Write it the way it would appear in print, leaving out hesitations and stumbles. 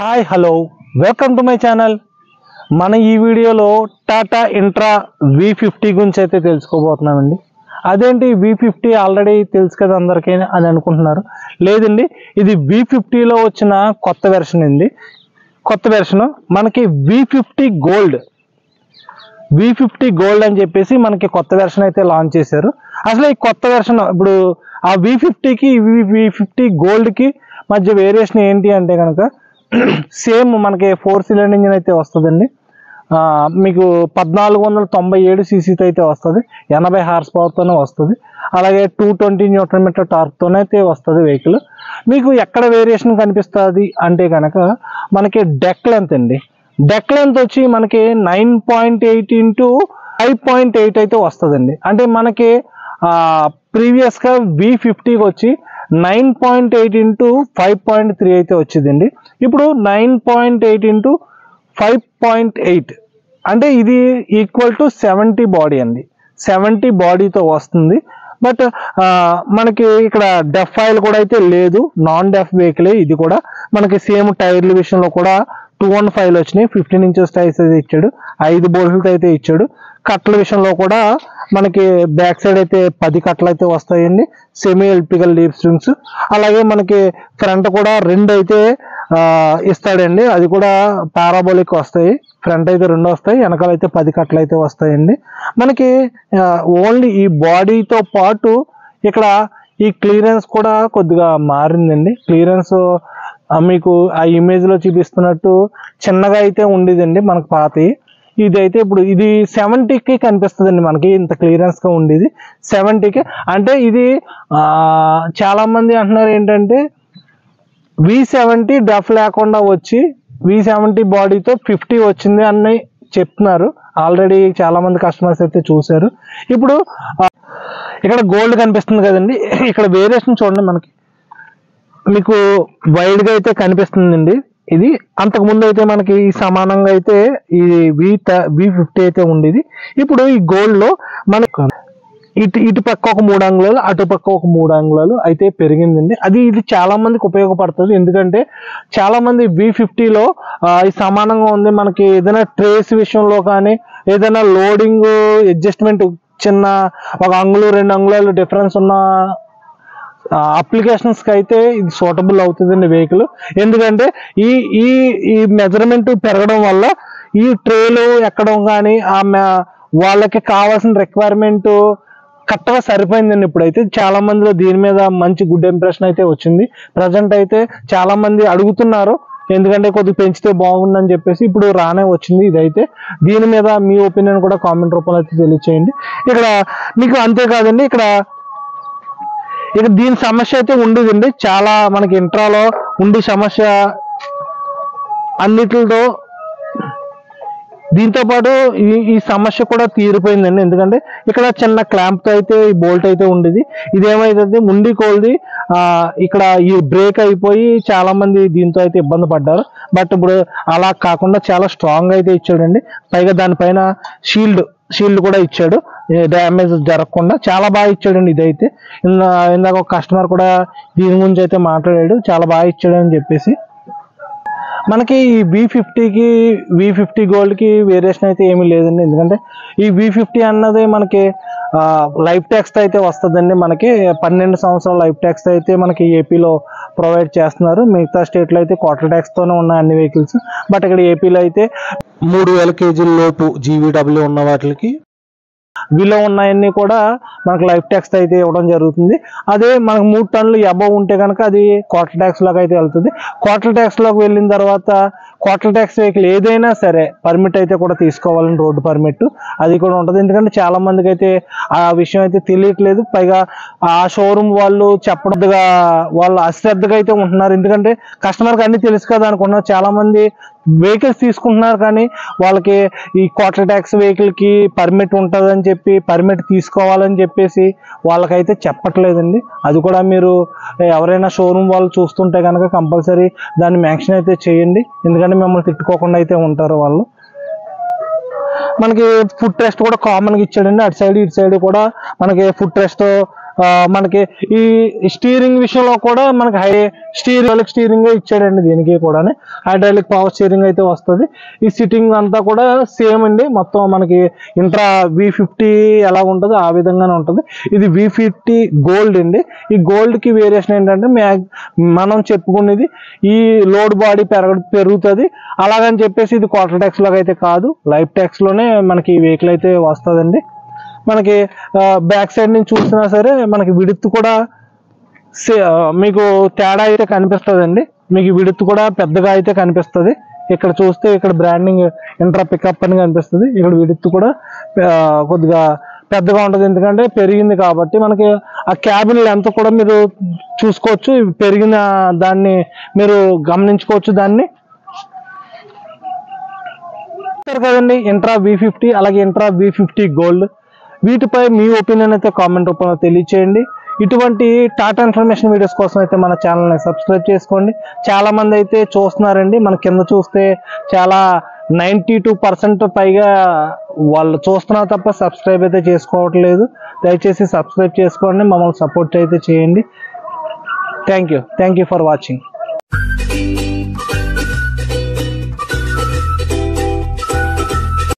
Hi hello welcome to my channel. మన ఈ వీడియోలో టాటా ఇంట్రా V50 గురించి అయితే తెలుసుకోబోతున్నామండి. అదేంటి V50 ఆల్రెడీ తెలుసు కదా అందరికీ అని అనుకుంటున్నారు. లేదండి, ఇది V50లో వచ్చిన కొత్త వెర్షన్ అండి. కొత్త వెర్షన్ మనకి V50 గోల్డ్ అని చెప్పేసి మనకి కొత్త వెర్షన్ అయితే లాంచ్ చేశారు. అసలు ఈ కొత్త వెర్షన్ ఇప్పుడు ఆ V50కి V50 గోల్డ్కి మధ్య వేరియేషన్ ఏంటి అంటే కనుక సేమ్ మనకి 4 సిలిండర్ ఇంజిన్ అయితే వస్తుందండి. మీకు 1497 సీసీతో అయితే వస్తుంది, 80 హార్స్ పవర్తోనే వస్తుంది. అలాగే 220 న్యూటన్ మీటర్ టార్క్తోనే అయితే వస్తుంది వెహికల్. మీకు ఎక్కడ వేరియేషన్ కనిపిస్తుంది అంటే కనుక మనకి డెక్ లెంత్ అండి. డెక్ లెంత్ వచ్చి మనకి 9.8 ఇంటూ 5.8 అయితే వస్తుందండి. అంటే మనకి ప్రీవియస్గా V50కి వచ్చి 9.8 ఇంటూ 5.3 అయితే వచ్చిందండి. ఇప్పుడు 9.8 ఇంటూ 5.8 అంటే ఇది ఈక్వల్ టు 70 బాడీ అండి. 70 బాడీతో వస్తుంది. బట్ మనకి ఇక్కడ డెఫ్ ఆయిల్ కూడా అయితే లేదు, నాన్ డెఫ్ వెహికలే ఇది కూడా. మనకి సేమ్ టైర్ల విషయంలో కూడా 215 వచ్చినాయి, 15 ఇంచెస్ టైర్స్ అయితే ఇచ్చాడు, 5 బోల్ట్లతో అయితే ఇచ్చాడు. కట్ల విషయంలో కూడా మనకి బ్యాక్ సైడ్ అయితే 10 కట్టలు అయితే వస్తాయండి, సెమీ ఎలక్ట్రికల్ లీప్ స్ప్రింగ్స్. అలాగే మనకి ఫ్రంట్ కూడా 2 అయితే ఇస్తాడండి, అది కూడా పారాబోలిక్ వస్తాయి. ఫ్రంట్ అయితే 2 వస్తాయి, వెనకాల అయితే 10 కట్టలు అయితే వస్తాయండి. మనకి ఓన్లీ ఈ బాడీతో పాటు ఇక్కడ ఈ క్లియరెన్స్ కూడా కొద్దిగా మారిందండి. క్లియరెన్స్ మీకు ఆ ఇమేజ్లో చూపిస్తున్నట్టు చిన్నగా అయితే ఉండేదండి మనకు పాతవి. ఇది అయితే ఇప్పుడు ఇది 70కి కనిపిస్తుందండి మనకి, ఇంత క్లియరెన్స్గా ఉండేది 70కి. అంటే ఇది చాలామంది అంటున్నారు ఏంటంటే V70 డెఫ్ లేకుండా వచ్చి V70 బాడీతో 50 వచ్చింది అని చెప్తున్నారు. ఆల్రెడీ చాలామంది కస్టమర్స్ అయితే చూశారు. ఇప్పుడు ఇక్కడ గోల్డ్ కనిపిస్తుంది కదండి, ఇక్కడ వేరియేషన్ చూడండి. మనకి మీకు వైడ్గా అయితే కనిపిస్తుందండి. ఇది అంతకుముందు అయితే మనకి సమానంగా అయితే ఈ V50 అయితే ఉండేది. ఇప్పుడు ఈ గోల్డ్లో మనకు ఇటు పక్క ఒక 3 అంగుళాలు, అటు పక్క ఒక 3 అంగుళాలు అయితే పెరిగిందండి. ఇది చాలా మందికి ఉపయోగపడుతుంది. ఎందుకంటే చాలా మంది V50లో ఈ సమానంగా ఉంది, మనకి ఏదైనా ట్రేస్ విషయంలో కానీ ఏదైనా లోడింగ్ అడ్జస్ట్మెంట్ చిన్న 1 అంగుళం 2 అంగుళాలు డిఫరెన్స్ ఉన్న అప్లికేషన్స్కి అయితే ఇది సూటబుల్ అవుతుందండి వెహికల్. ఎందుకంటే ఈ మెజర్మెంట్ పెరగడం వల్ల ఈ ట్రేలు ఎక్కడం కానీ వాళ్ళకి కావాల్సిన రిక్వైర్మెంట్ కరెక్ట్గా సరిపోయిందండి. ఇప్పుడైతే చాలా మందిలో దీని మీద మంచి గుడ్ ఇంప్రెషన్ అయితే వచ్చింది. ప్రజెంట్ అయితే చాలా మంది అడుగుతున్నారు, ఎందుకంటే కొద్దిగా పెంచితే బాగుందని చెప్పేసి ఇప్పుడు రానే వచ్చింది ఇదైతే. దీని మీద మీ ఒపీనియన్ కూడా కామెంట్ రూపంలో అయితే తెలియచేయండి. ఇక్కడ మీకు అంతేకాదండి, ఇక్కడ దీని సమస్య అయితే ఉండేదండి. చాలా మనకి ఇంట్రాలో ఉండే సమస్య అన్నిటితో దీంతో పాటు ఈ సమస్య కూడా తీరిపోయిందండి. ఎందుకంటే ఇక్కడ చిన్న క్లాంప్తో అయితే ఈ బోల్ట్ అయితే ఉండేది. ఇదేమైతుంది ముండి కోల్ది ఇక్కడ ఈ బ్రేక్ అయిపోయి చాలా మంది దీంతో అయితే ఇబ్బంది పడ్డారు. బట్ ఇప్పుడు అలా కాకుండా చాలా స్ట్రాంగ్ అయితే ఇచ్చాడండి. పైగా దానిపైన షీల్డ్ కూడా ఇచ్చాడు, డ్యామేజ్ జరగకుండా చాలా బాగా ఇచ్చాడండి. ఇదైతే ఇందాక ఒక కస్టమర్ కూడా దీని గురించి అయితే మాట్లాడాడు, చాలా బాగా ఇచ్చాడని చెప్పేసి. మనకి ఈ V50కి V50 గోల్డ్కి వేరియేషన్ అయితే ఏమీ లేదండి. ఎందుకంటే ఈ V50 అన్నది మనకి లైఫ్ ట్యాక్స్ అయితే వస్తుందండి. మనకి 12 సంవత్సరాల లైఫ్ ట్యాక్స్ అయితే మనకి ఏపీలో ప్రొవైడ్ చేస్తున్నారు. మిగతా స్టేట్లో అయితే క్వార్టర్ ట్యాక్స్తోనే ఉన్నాయి అన్ని వెహికల్స్. బట్ ఇక్కడ ఏపీలో అయితే 3000 కేజీల లోపు GVW ఉన్న వాటికి వీలో ఉన్నాయన్నీ కూడా మనకు లైఫ్ ట్యాక్స్ అయితే ఇవ్వడం జరుగుతుంది. అదే మనకు 3 టన్నులు అబవ్ ఉంటే కనుక అది క్వార్టర్ ట్యాక్స్ లాగా అయితే వెళ్తుంది. క్వార్టర్ ట్యాక్స్ లోకి వెళ్ళిన తర్వాత క్వార్టర్ ట్యాక్స్ వెహికల్ ఏదైనా సరే పర్మిట్ అయితే కూడా తీసుకోవాలని, రోడ్డు పర్మిట్ అది కూడా ఉంటుంది. ఎందుకంటే చాలా మందికి అయితే ఆ విషయం అయితే తెలియట్లేదు. పైగా ఆ షోరూమ్ వాళ్ళు చెప్పడగా వాళ్ళు అశ్రద్ధగా అయితే ఉంటున్నారు. ఎందుకంటే కస్టమర్కి అన్ని తెలుసు కదా అనుకుంటున్నారు. చాలా మంది వెహికల్స్ తీసుకుంటున్నారు కానీ వాళ్ళకి ఈ క్వార్టర్ ట్యాక్స్ వెహికల్కి పర్మిట్ ఉంటుందని చెప్పి పర్మిట్ తీసుకోవాలని చెప్పేసి వాళ్ళకైతే చెప్పట్లేదండి. అది కూడా మీరు ఎవరైనా షోరూమ్ వాళ్ళు చూస్తుంటే కనుక కంపల్సరీ దాన్ని మెన్షన్ అయితే చేయండి. ఎందుకంటే మిమ్మల్ని తిట్టుకోకుండా అయితే ఉంటారు వాళ్ళు. మనకి ఫుట్ రెస్ట్ కూడా కామన్గా ఇచ్చాడండి. అటు సైడ్ ఇటు సైడ్ కూడా మనకి ఫుట్ రెస్ట్ మనకి ఈ స్టీరింగ్ విషయంలో కూడా మనకి స్టీరింగ్ ఇచ్చాడండి. దీనికి కూడా హైడ్రాలిక్ పవర్ స్టీరింగ్ అయితే వస్తుంది. ఈ సిట్టింగ్ అంతా కూడా సేమ్ అండి. మొత్తం మనకి ఇంట్రా V50 ఎలా ఉంటుందో ఆ విధంగానే ఉంటుంది. ఇది V50 గోల్డ్ అండి. ఈ గోల్డ్ కి వేరియేషన్ ఏంటంటే మనం చెప్పుకునేది ఈ లోడ్ బాడీ పెరుగుతుంది అలాగని చెప్పేసి ఇది క్వార్టర్ ట్యాక్స్ లాగా అయితే కాదు, లైఫ్ ట్యాక్స్ లోనే మనకి ఈ వెహికల్ అయితే వస్తుందండి. మనకి బ్యాక్ సైడ్ నుంచి చూసినా సరే మనకి విడుత్ కూడా మీకు తేడా అయితే కనిపిస్తుంది. మీకు విడుత్ కూడా పెద్దగా అయితే కనిపిస్తుంది. ఇక్కడ చూస్తే ఇక్కడ బ్రాండింగ్ ఇంట్రా పికప్ అని కనిపిస్తుంది. ఇక్కడ విడుత్ కూడా కొద్దిగా పెద్దగా ఉంటుంది, ఎందుకంటే పెరిగింది కాబట్టి. మనకి ఆ క్యాబిన్ లెంత్ కూడా మీరు చూసుకోవచ్చు, పెరిగిన దాన్ని మీరు గమనించుకోవచ్చు. దాన్ని కదండి ఇంట్రా V50 అలాగే ఇంట్రా V50 గోల్డ్, వీటిపై మీ ఒపీనియన్ అయితే కామెంట్ రూపంలో తెలియచేయండి. ఇటువంటి టాటా ఇన్ఫర్మేషన్ వీడియోస్ కోసం అయితే మన ఛానల్ని సబ్స్క్రైబ్ చేసుకోండి. చాలా మంది అయితే చూస్తున్నారండి, మన కింద చూస్తే చాలా 92% పైగా వాళ్ళు చూస్తున్నారు తప్ప సబ్స్క్రైబ్ అయితే చేసుకోవట్లేదు. దయచేసి సబ్స్క్రైబ్ చేసుకోండి, మమ్మల్ని సపోర్ట్ అయితే చేయండి. Thank you for watching.